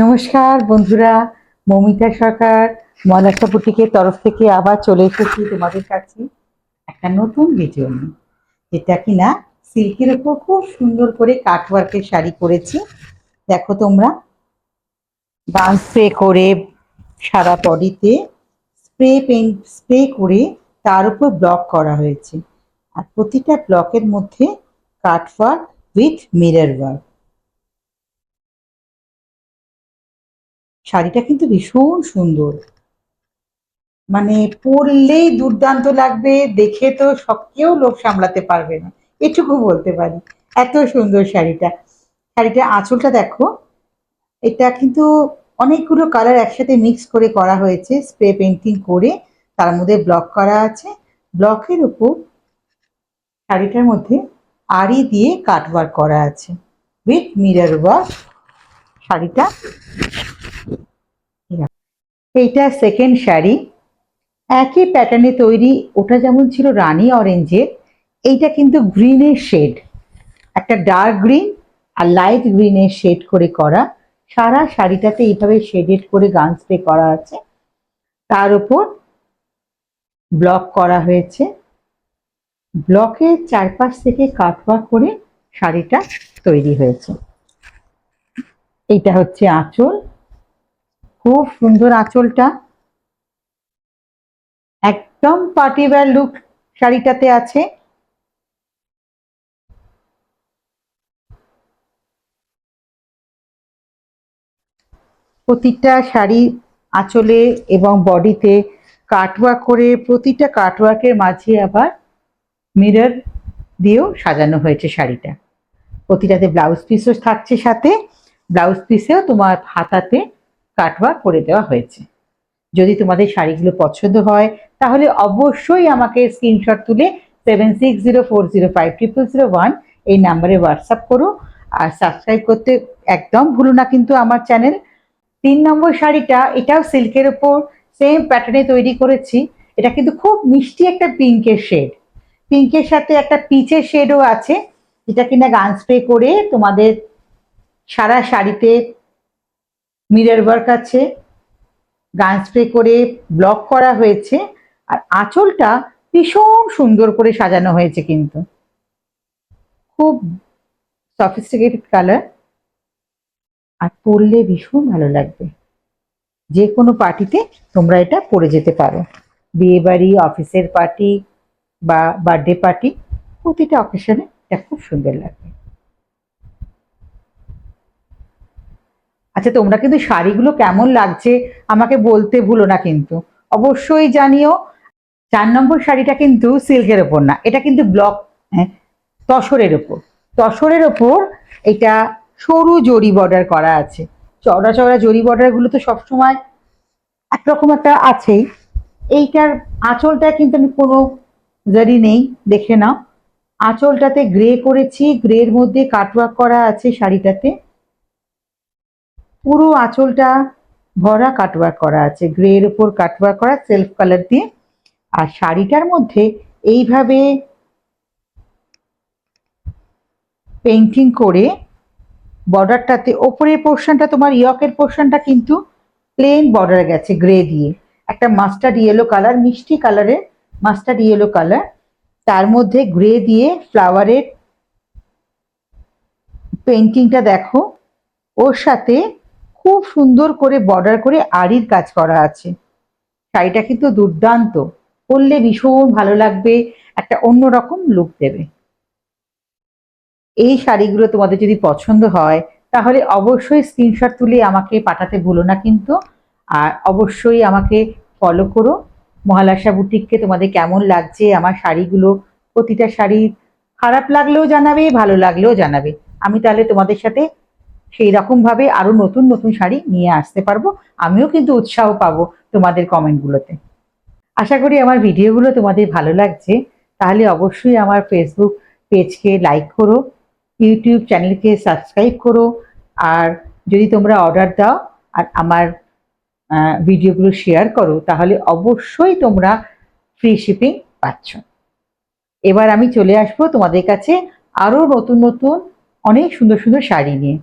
নমস্কার বন্ধুরা, মৌমিতা সরকার মলাক্কা বুটিকের তরফ থেকে আবার চলে এসেছি তোমাদের কাছে একটা নতুন ভিডিও নিয়ে, যেটা কিনা সিল্কের উপর খুব সুন্দর করে কাটওয়ার্কের শাড়ি করেছি। দেখো তোমরা, গান স্প্রে করে সারা বডিতে স্প্রে করে তার উপর ব্লক করা হয়েছে, আর প্রতিটা ব্লকের মধ্যে কাটওয়ার্ক উইথ মিরর ওয়ার্ক। শাড়িটা কিন্তু ভীষণ সুন্দর, মানে পরলেই দুর্দান্ত লাগবে, দেখে তো কেউ লোভ সামলাতে পারবে না, এটুকু বলতে পারি। এত সুন্দর শাড়িটা। শাড়িটার আঁচলটা দেখো, এটা কিন্তু অনেকগুলো কালার একসাথে মিক্স করে করা হয়েছে, স্প্রে পেন্টিং করে তার মধ্যে ব্লক করা আছে। ব্লকের উপর শাড়িটার মধ্যে আড়ি দিয়ে কাটওয়ার্ক করা আছে উইথ মিরর ওয়ার্ক। শাড়িটা এইটা সেকেন্ড শাড়ি, একই প্যাটার্নে তৈরি। ওটা যেমন ছিল রানী অরেঞ্জের, এইটা কিন্তু গ্রিনের শেড, একটা ডার্ক গ্রিন আর লাইট গ্রিনের শেড করে করা। সারা শাড়িটাতে এইভাবে শেডেড করে গান স্প্রে করা আছে, তার উপর ব্লক করা হয়েছে। ব্লকের চারপাশ থেকে কাটওয়ার্ক করে শাড়িটা তৈরি হয়েছে। এইটা হচ্ছে আঁচল, খুব সুন্দর আঁচলটা, একদম পার্টি ওয়্যার লুক শাড়িটাতে আছে। প্রতিটা শাড়ি আঁচলে এবং বডিতে কাটওয়ার্ক করে, প্রতিটা কাটওয়ার্কের মাঝে আবার মিরর দিয়েও সাজানো হয়েছে শাড়িটা। প্রতিটাতে ব্লাউজ পিসও থাকছে, সাথে ব্লাউজ পিসেও তোমার হাতাতে কাটওয়ার্ক করে দেওয়া হয়েছে। যদি তোমাদের শাড়িগুলো পছন্দ হয় তাহলে অবশ্যই আমাকে স্ক্রিনশট তুলে 7604050001 এই নাম্বারে হোয়াটসঅ্যাপ করো, আর সাবস্ক্রাইব করতে একদম ভুলো না কিন্তু আমার চ্যানেল। 3 নম্বর শাড়িটা, এটাও সিল্কের ওপর সেম প্যাটার্নে তৈরি করেছি। এটা কিন্তু খুব মিষ্টি একটা পিঙ্কের শেড, পিঙ্কের সাথে একটা পিচের শেডও আছে, যেটা কিনা গান স্প্রে করে তোমাদের সারা শাড়িতে মিরর ওয়ার্ক আছে, গান স্প্রে করে ব্লক করা হয়েছে। আর আঁচলটা ভীষণ সুন্দর করে সাজানো হয়েছে, কিন্তু খুব সফিস্টিকেটেড কালার, আর পরলে ভীষণ ভালো লাগবে। যে কোনো পার্টিতে তোমরা এটা পরে যেতে পারো, বিয়ে বাড়ি, অফিসের পার্টি বা বার্থডে পার্টি, প্রতিটা অকেশনে এটা খুব সুন্দর লাগবে। আচ্ছা, তোমরা কিন্তু শাড়িগুলো কেমন লাগছে আমাকে বলতে ভুলো না কিন্তু, অবশ্যই জানিও। 4 নম্বর শাড়িটা কিন্তু সিল্কের ওপর না, এটা কিন্তু ব্লক, তসরের ওপর। তসরের ওপর এটা সরু জরি বর্ডার করা আছে। চওড়া চওড়া জরি বর্ডার গুলো তো সবসময় একরকম একটা আছেই। এইটার আঁচলটা কিন্তু আমি কোনো জারি নেই, দেখে নাও। আঁচলটাতে গ্রে করেছি, গ্রের মধ্যে কাটওয়ার্ক করা আছে শাড়িটাতে। পুরো আঁচলটা ভরা কাটওয়ার্ক করা আছে, গ্রের উপর কাটওয়ার্ক করা সেলফ কালার দিয়ে। আর শাড়িটার মধ্যে এইভাবে পেইন্টিং করে বর্ডারটাতে, ওপরের পোর্শনটা তোমার ইয়কের পোর্শনটা কিন্তু প্লেন বর্ডার গেছে গ্রে দিয়ে, একটা মাস্টার্ড ইয়েলো কালার, মিষ্টি কালারের মাস্টার্ড ইয়েলো কালার, তার মধ্যে গ্রে দিয়ে ফ্লাওয়ারের পেইন্টিংটা দেখো। ওর সাথে খুব সুন্দর করে বর্ডার করে আড়ির কাজ করা আছে। শাড়িটা কিন্তু দুর্দান্ত, পরলে ভীষণ ভালো লাগবে, একটা অন্যরকম লুক দেবে। এই শাড়িগুলো তোমাদের যদি পছন্দ হয় তাহলে অবশ্যই স্ক্রিনশট তুলে আমাকে পাঠাতে ভুলো না কিন্তু। আর অবশ্যই আমাকে ফলো করো, মহালাসা বুটিককে। তোমাদের কেমন লাগছে আমার শাড়িগুলো, প্রতিটা শাড়ি খারাপ লাগলেও জানাবে, ভালো লাগলেও জানাবে। আমি তাহলে তোমাদের সাথে সেই রকম ভাবে আরো নতুন নতুন শাড়ি নিয়ে আসতে পারবো। আমিও কিন্তু উৎসাহ পাবো তোমাদের কমেন্টগুলোতে। আশা করি আমার ভিডিওগুলো তোমাদের ভালো লাগছে। তাহলে অবশ্যই আমার ফেসবুক পেজকে লাইক করো, ইউটিউব চ্যানেলকে সাবস্ক্রাইব করো। আর যদি তোমরা অর্ডার দাও আর আমার ভিডিওগুলো শেয়ার করো, তাহলে অবশ্যই তোমরা ফ্রি শিপিং পাচ্ছ। এবার আমি চলে আসবো তোমাদের কাছে আরো নতুন নতুন অনেক সুন্দর সুন্দর শাড়ি নিয়ে।